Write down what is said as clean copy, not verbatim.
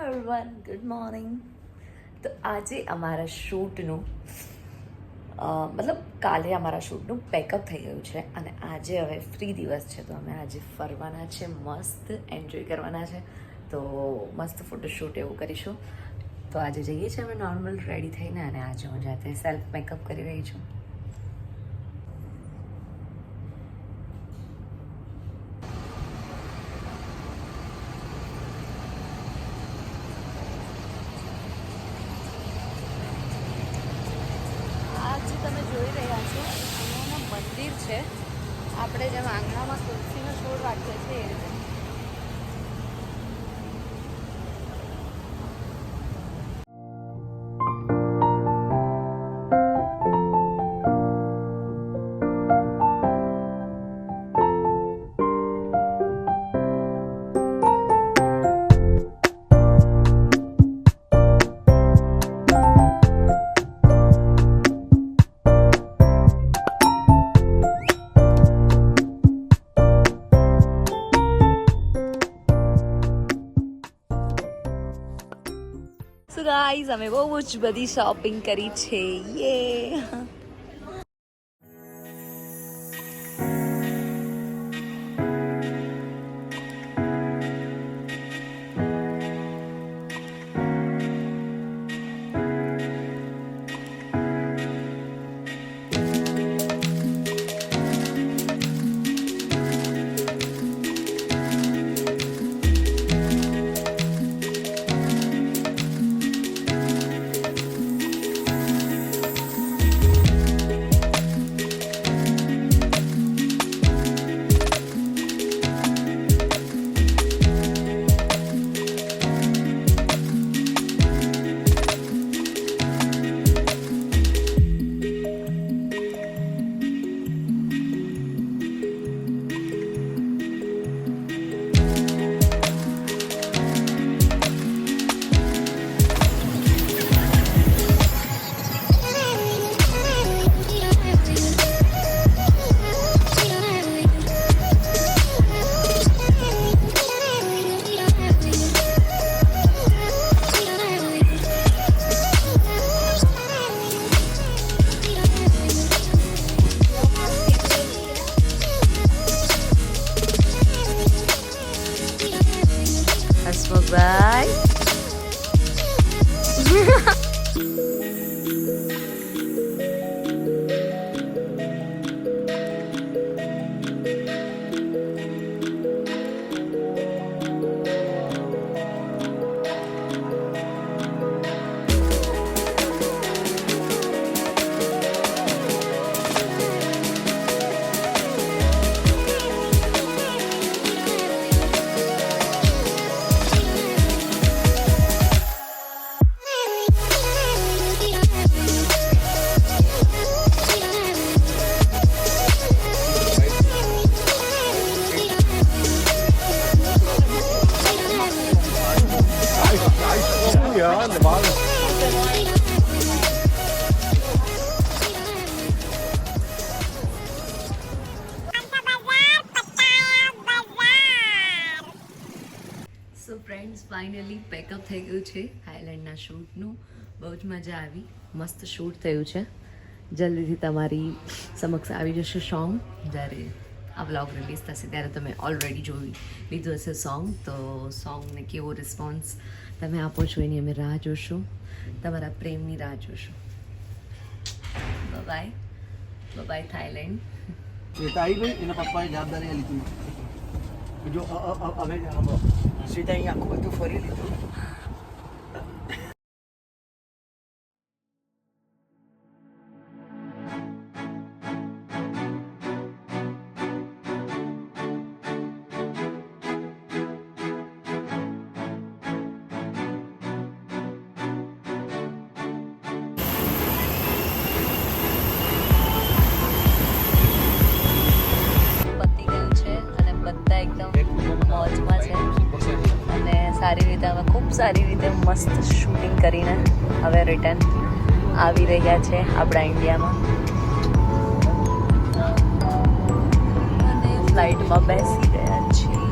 Everyone, good morning. તો આજે અમારા શૂટનું મતલબ કાલે અમારા શૂટનું પેકઅપ થઈ ગયું છે અને આજે હવે ફ્રી દિવસ છે તો અમે આજે ફરવાના છે, મસ્ત એન્જોય કરવાના છે. તો મસ્ત ફોટોશૂટ એવું કરીશું. તો આજે જઈએ છીએ અમે નોર્મલ રેડી થઈને અને આજે હું જાતે સેલ્ફ મેકઅપ કરી રહી છું. તમે જોઈ રહ્યા છો અહીંયાના મંદિર છે. આપણે જેમ આંગણામાં તુલસીનો છોડ રાખીએ છીએ એ રીતે. So guys, અમે બહુ જ બધી શોપિંગ કરી છે. યે bye. So friends, finally pack up થઈ ગયું છે થાઈલેન્ડના શૂટનું. બહુ જ મજા આવી, મસ્ત શૂટ થયું છે. જલ્દીથી તમારી સમક્ષ આવી જશે સોંગ. જ્યારે આ વ્લોગ રિલીઝ થશે ત્યારે તમે ઓલરેડી જોઈ લીધું હશે સોંગ. તો સોંગને કેવો રિસ્પોન્સ તમે આપો છો એની અમે રાહ જોશું, તમારા પ્રેમની રાહ જોશું. Bye bye Thailand. એના પપ્પાએ જવાબદારી લીધી. જો હવે સીધા અહીં આખું બધું ફરી લીધું. સારી રીતે અમે ખૂબ સારી રીતે મસ્ત શૂટિંગ કરીને હવે રિટર્ન આવી રહ્યા છે આપણા ઇન્ડિયામાં અને ફ્લાઇટમાં બેસી ગયા છીએ.